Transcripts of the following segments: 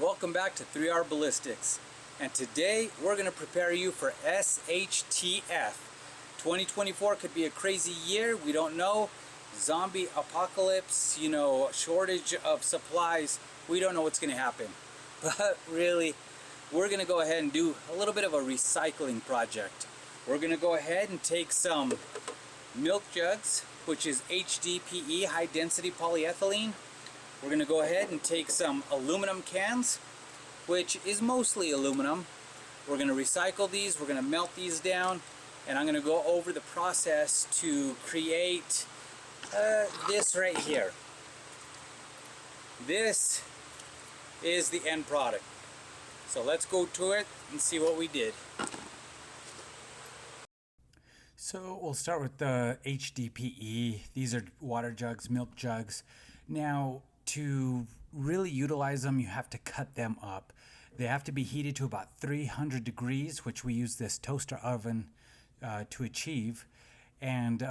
Welcome back to 3R Ballistics, and today we're going to prepare you for SHTF. 2024 could be a crazy year, we don't know. Zombie apocalypse, shortage of supplies, we don't know what's going to happen. But really, we're going to go ahead and do a little bit of a recycling project. We're going to go ahead and take some milk jugs, which is HDPE, high density polyethylene. We're going to go ahead and take some aluminum cans, which is mostly aluminum. We're going to recycle these, we're going to melt these down, and I'm going to go over the process to create this right here. This is the end product. So let's go to it and see what we did. So we'll start with the HDPE. These are water jugs, milk jugs. Now, to really utilize them, you have to cut them up. They have to be heated to about 300 degrees, which we use this toaster oven to achieve. And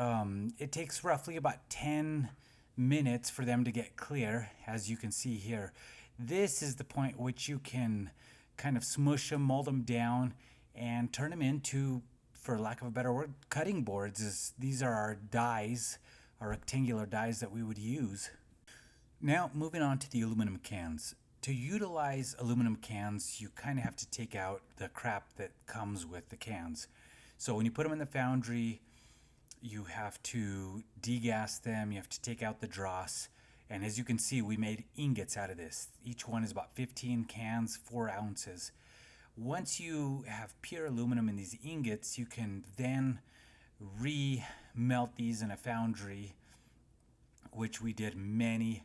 it takes roughly about 10 minutes for them to get clear, as you can see here. This is the point at which you can kind of smush them, mold them down, and turn them into, for lack of a better word, cutting boards. These are our dies, our rectangular dies that we would use. Now, moving on to the aluminum cans. To utilize aluminum cans, you kind of have to take out the crap that comes with the cans. So when you put them in the foundry, you have to degas them, you have to take out the dross. And as you can see, we made ingots out of this. Each one is about 15 cans, 4 ounces. Once you have pure aluminum in these ingots, you can then re-melt these in a foundry, which we did many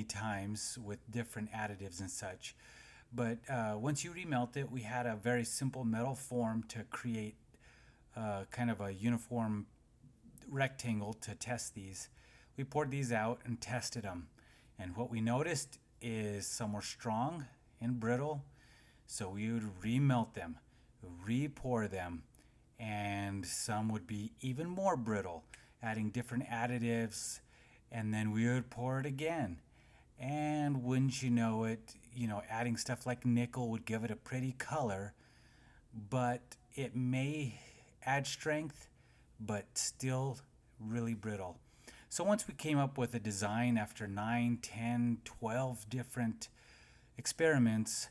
times with different additives and such. But once you remelt it, we had a very simple metal form to create kind of a uniform rectangle to test these. We poured these out and tested them, and what we noticed is some were strong and brittle, so we would remelt them, re-pour them, and some would be even more brittle, adding different additives. And then we would pour it again. And wouldn't you know it, adding stuff like nickel would give it a pretty color, but it may add strength, but still really brittle. So once we came up with a design after 9, 10, 12 different experiments,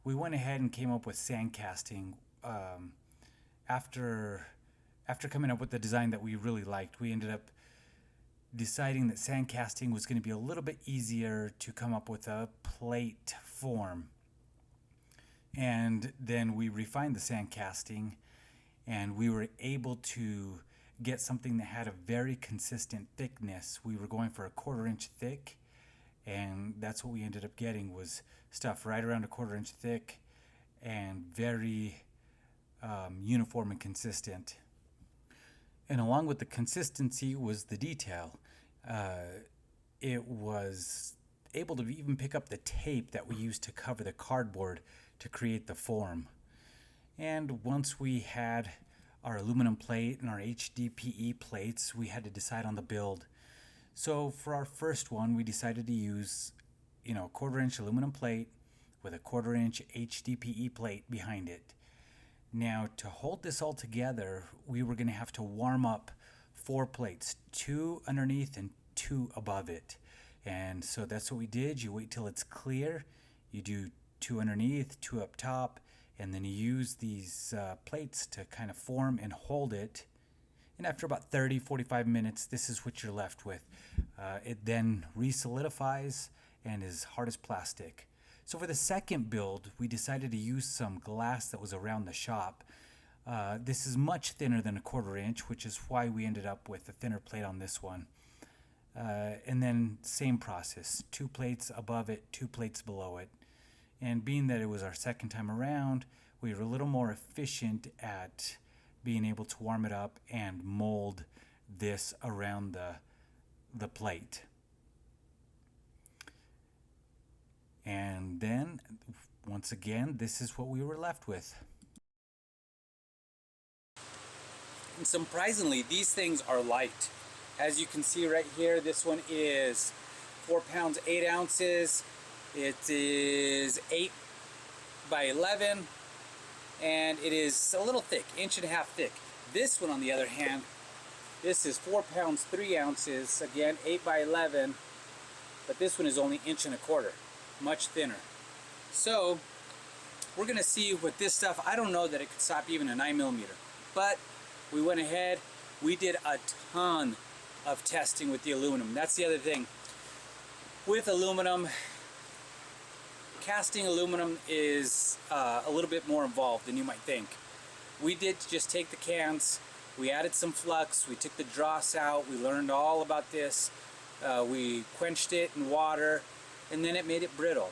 we went ahead and came up with sand casting. After coming up with the design that we really liked, we ended up deciding that sand casting was going to be a little bit easier to come up with a plate form. And then we refined the sand casting, and we were able to get something that had a very consistent thickness. We were going for a 1/4 inch thick, and that's what we ended up getting, was stuff right around a 1/4 inch thick and very uniform and consistent. And along with the consistency was the detail. It was able to even pick up the tape that we used to cover the cardboard to create the form. And once we had our aluminum plate and our HDPE plates, we had to decide on the build. So for our first one, we decided to use, a 1/4 inch aluminum plate with a 1/4 inch HDPE plate behind it. Now, to hold this all together, we were going to have to warm up 4 plates, 2 underneath and 2 above it. And so that's what we did. You wait till it's clear, you do 2 underneath, 2 up top, and then you use these plates to kind of form and hold it. And after about 30-45 minutes, this is what you're left with. It then re-solidifies and is hard as plastic. So for the second build, we decided to use some glass that was around the shop. This is much thinner than a 1/4 inch, which is why we ended up with a thinner plate on this one. And then same process, 2 plates above it, 2 plates below it. And being that it was our second time around, we were a little more efficient at being able to warm it up and mold this around the plate. And then, once again, this is what we were left with. And surprisingly, these things are light. As you can see right here, this one is 4 pounds, 8 ounces. It is 8 by 11, and it is a little thick, 1.5 inches thick. This one, on the other hand, this is 4 pounds 3 ounces, again 8 by 11, but this one is only 1.25 inches, much thinner. So we're gonna see with this stuff. I don't know that it could stop even a 9mm, but we went ahead, we did a ton of testing with the aluminum. That's the other thing. With aluminum, casting aluminum is a little bit more involved than you might think. We did just take the cans, we added some flux, we took the dross out, we learned all about this, we quenched it in water, and then it made it brittle.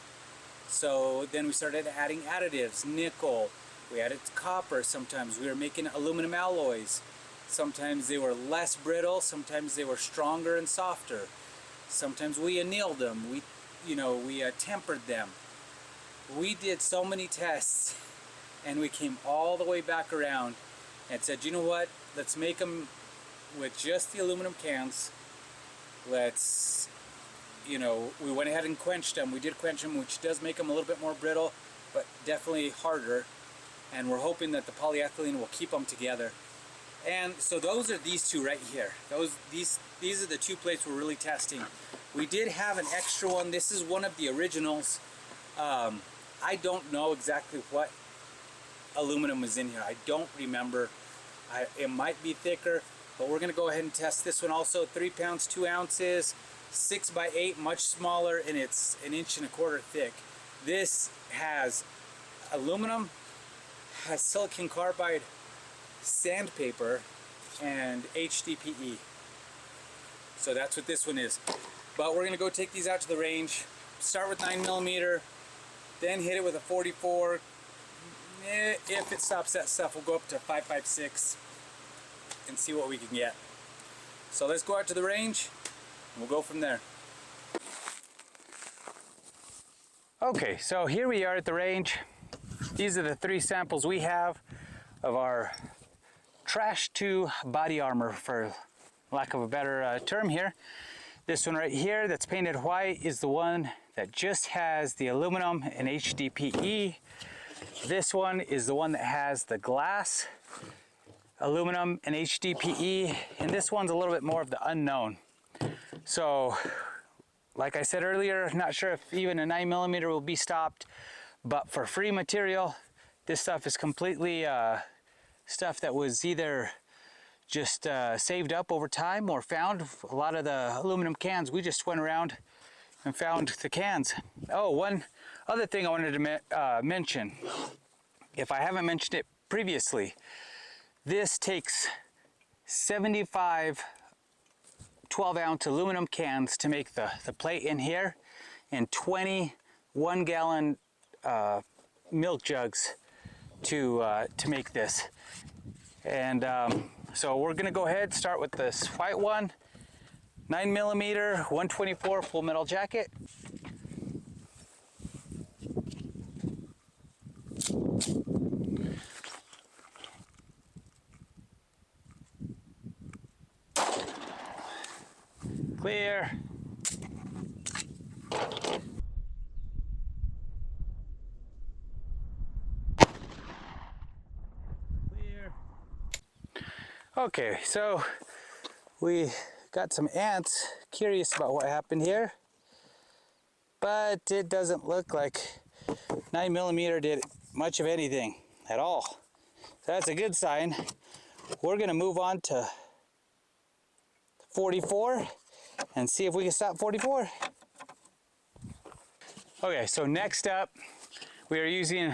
So then we started adding additives, nickel, we added copper sometimes, we were making aluminum alloys. Sometimes they were less brittle, sometimes they were stronger and softer. Sometimes we annealed them, we tempered them. We did so many tests, and we came all the way back around and said, you know what, let's make them with just the aluminum cans. Let's, we went ahead and quenched them. We did quench them, which does make them a little bit more brittle, but definitely harder. And we're hoping that the polyethylene will keep them together. And so those are these two right here. These are the two plates we're really testing. We did have an extra one. This is one of the originals. I don't know exactly what aluminum is in here. I don't remember. It might be thicker, but we're gonna go ahead and test this one also. 3 pounds 2 ounces, 6 by 8, much smaller, and it's 1.25 inches thick. This has aluminum, has silicon carbide, sandpaper, and HDPE. So that's what this one is. But we're gonna go take these out to the range, start with 9mm, then hit it with a 44. If it stops that stuff, we'll go up to 5.56 and see what we can get. So let's go out to the range and we'll go from there. Okay, so here we are at the range. These are the 3 samples we have of our trash to body armor, for lack of a better term here. This one right here that's painted white is the one that just has the aluminum and HDPE. This one is the one that has the glass, aluminum and HDPE, and this one's a little bit more of the unknown. So like I said earlier, not sure if even a 9mm will be stopped, but for free material, this stuff is completely stuff that was either just saved up over time or found. A lot of the aluminum cans, we just went around and found the cans. Oh, one other thing I wanted to mention, if I haven't mentioned it previously, this takes 75 12-ounce aluminum cans to make the plate in here, and 20 1-gallon milk jugs to make this. And so we're gonna go ahead, start with this white one, 9mm, 124 full metal jacket. Clear. Clear. Okay, so we got some ants curious about what happened here, but it doesn't look like 9mm did much of anything at all. So that's a good sign. We're gonna move on to 44 and see if we can stop 44. Okay, so next up, we are using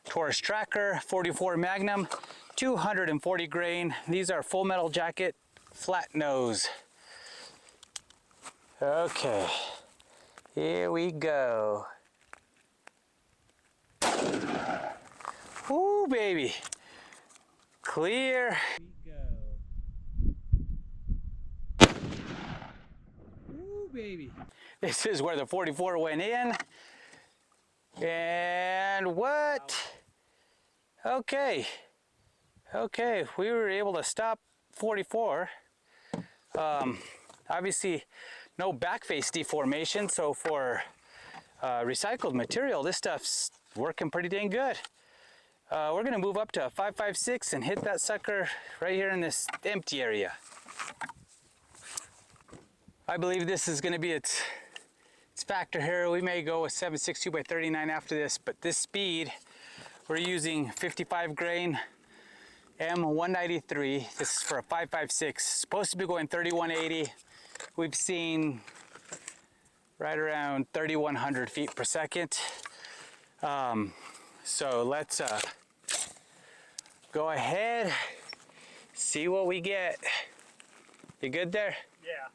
Taurus Tracker 44 Magnum, 240 grain. These are full metal jacket, flat nose. Okay, here we go. Ooh, baby. Clear. Ooh, baby. This is where the 44 went in. And what? Okay. Okay, we were able to stop 44. Obviously, no back face deformation, so for recycled material. This stuff's working pretty dang good. We're gonna move up to a 5.56 and hit that sucker right here in this empty area. I believe this is gonna be its factor here. We may go with 7.62 by 39 after this, but this speed, we're using 55 grain M193. This is for a 5.56. Supposed to be going 3180. We've seen right around 3,100 feet per second. So let's go ahead, see what we get. You good there? Yeah.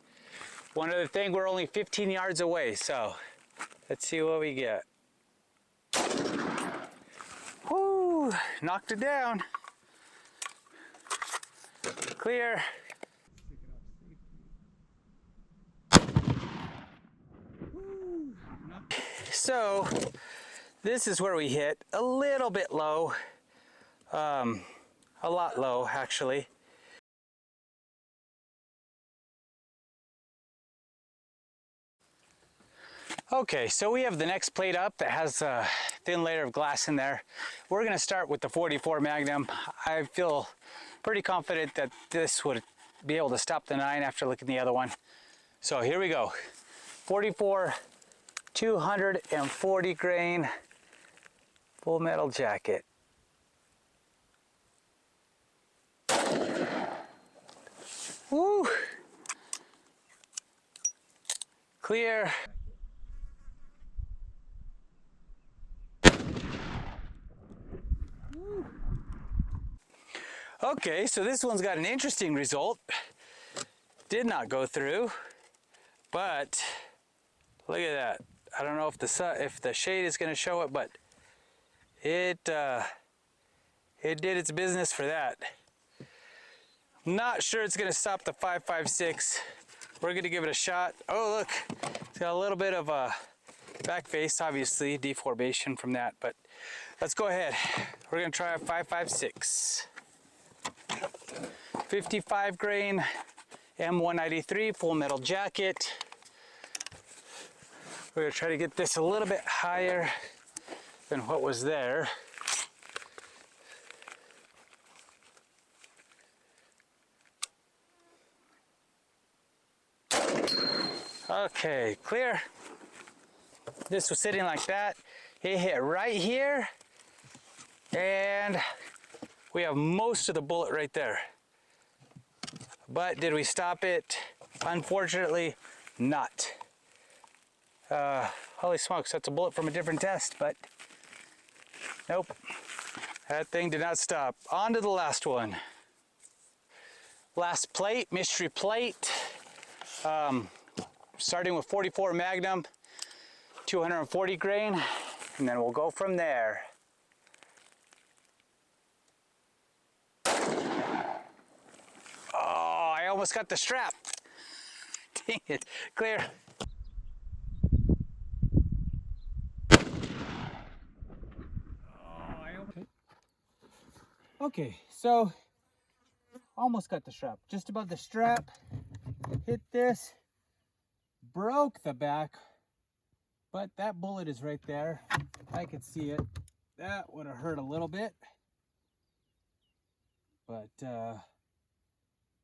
One other thing, we're only 15 yards away, so let's see what we get. Whoo, knocked it down. Clear. So this is where we hit a little bit low, a lot low actually. Okay, so we have the next plate up that has a thin layer of glass in there. We're gonna start with the 44 Magnum. I feel pretty confident that this would be able to stop the 9 after looking at the other one. So here we go. 44, 240 grain, full metal jacket. Woo! Clear. Okay, so this one's got an interesting result. Did not go through, but look at that. I don't know if the shade is going to show it, but it did its business for that. Not sure it's going to stop the 5.56. We're going to give it a shot. Oh, look, it's got a little bit of a back face, obviously deformation from that, but let's go ahead. We're going to try a 5.56. 55 grain M193 full metal jacket. We're going to try to get this a little bit higher than what was there. Okay, clear. This was sitting like that. It hit right here, and we have most of the bullet right there. But did we stop it? Unfortunately, not. Holy smokes, that's a bullet from a different test, but nope. That thing did not stop. On to the last one. Last plate, mystery plate. Starting with 44 Magnum, 240 grain, and then we'll go from there. Oh, I almost got the strap. Dang it, clear. Okay, so almost got the strap. Just above the strap, hit this, broke the back, but that bullet is right there. I could see it. That would have hurt a little bit. But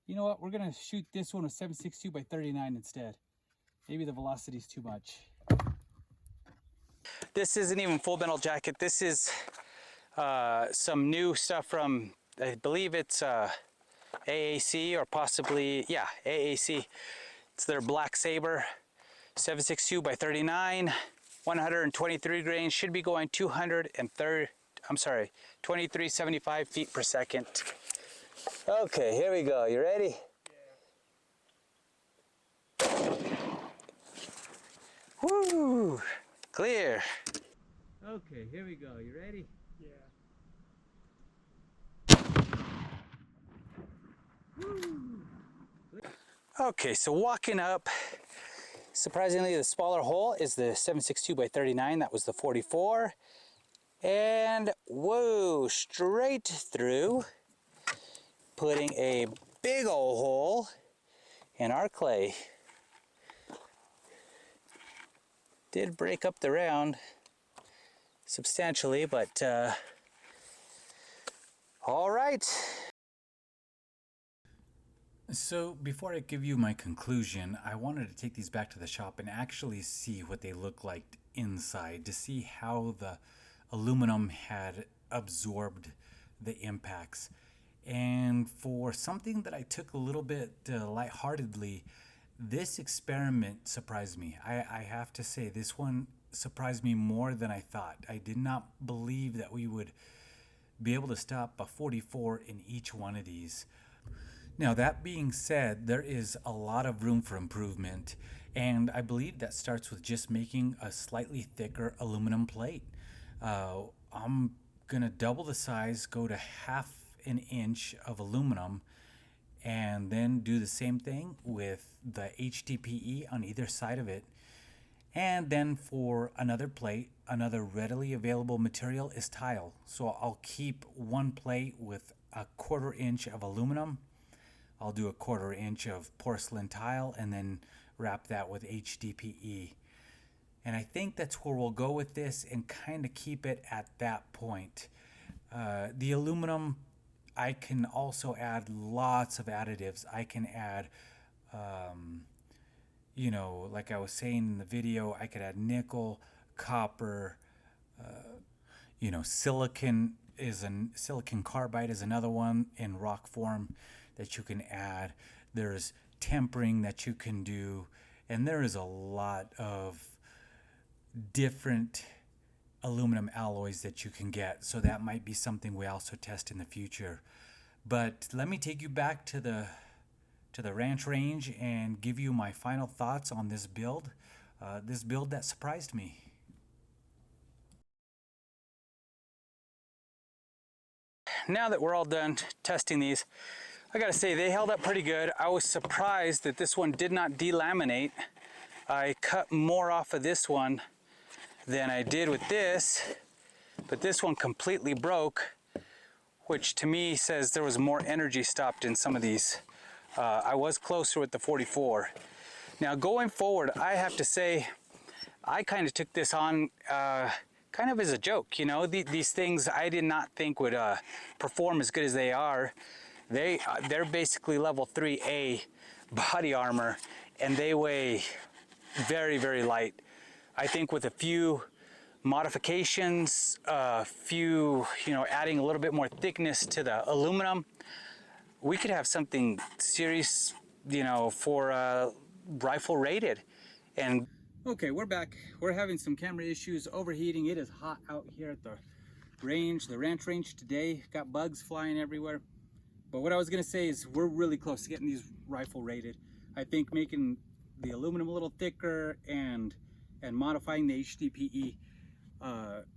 you know what? We're gonna shoot this one with 7.62 by 39 instead. Maybe the velocity is too much. This isn't even full metal jacket. This is some new stuff from, I believe it's AAC, or possibly, yeah, AAC. It's their Black Saber, 7.62 by 39, 123 grain. Should be going 2375 feet per second. Okay, here we go. You ready? Yeah. Woo! Clear. Okay, here we go. You ready? Yeah. Okay, so walking up, surprisingly the smaller hole is the 7.62 by 39. That was the 44. And whoa, straight through, putting a big old hole in our clay. Did break up the round substantially, but all right. So before I give you my conclusion, I wanted to take these back to the shop and actually see what they look like inside, to see how the aluminum had absorbed the impacts. And for something that I took a little bit lightheartedly, this experiment surprised me. I have to say, this one surprised me more than I thought. I did not believe that we would be able to stop a 44 in each one of these. Now, that being said, there is a lot of room for improvement, and I believe that starts with just making a slightly thicker aluminum plate. I'm gonna double the size, go to half an inch of aluminum, and then do the same thing with the HDPE on either side of it. And then for another plate, another readily available material is tile. So I'll keep one plate with a 1/4 inch of aluminum. I'll do a 1/4 inch of porcelain tile and then wrap that with HDPE. And I think that's where we'll go with this and kind of keep it at that point. The aluminum, I can also add lots of additives. I can add, you know, like I was saying in the video, I could add nickel, copper, you know, silicon carbide is another one in rock form that you can add. There's tempering that you can do, and there is a lot of different aluminum alloys that you can get. So that might be something we also test in the future. But let me take you back to the ranch range and give you my final thoughts on this build that surprised me. Now that we're all done testing these, I gotta say they held up pretty good. I was surprised that this one did not delaminate. I cut more off of this one than I did with this, but this one completely broke, which to me says there was more energy stopped in some of these. I was closer with the 44. Now going forward, I have to say, I kind of took this on kind of as a joke, you know. These things I did not think would perform as good as they are. They're basically level 3A body armor, and they weigh very, very light. I think with a few modifications, you know, adding a little bit more thickness to the aluminum, we could have something serious, you know, for rifle rated. And okay, we're back. We're having some camera issues, overheating. It is hot out here at the ranch range today. Got bugs flying everywhere. But what I was gonna say is we're really close to getting these rifle rated. I think making the aluminum a little thicker and modifying the HDPE,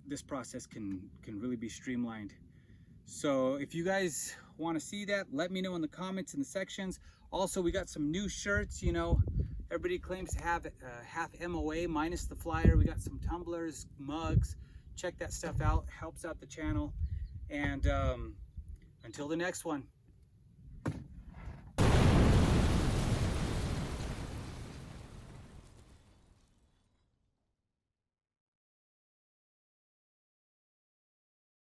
this process can really be streamlined. So if you guys want to see that, let me know in the comments in the sections. Also, we got some new shirts. You know, everybody claims to have half MOA minus the flyer. We got some tumblers, mugs. Check that stuff out. Helps out the channel. And until the next one.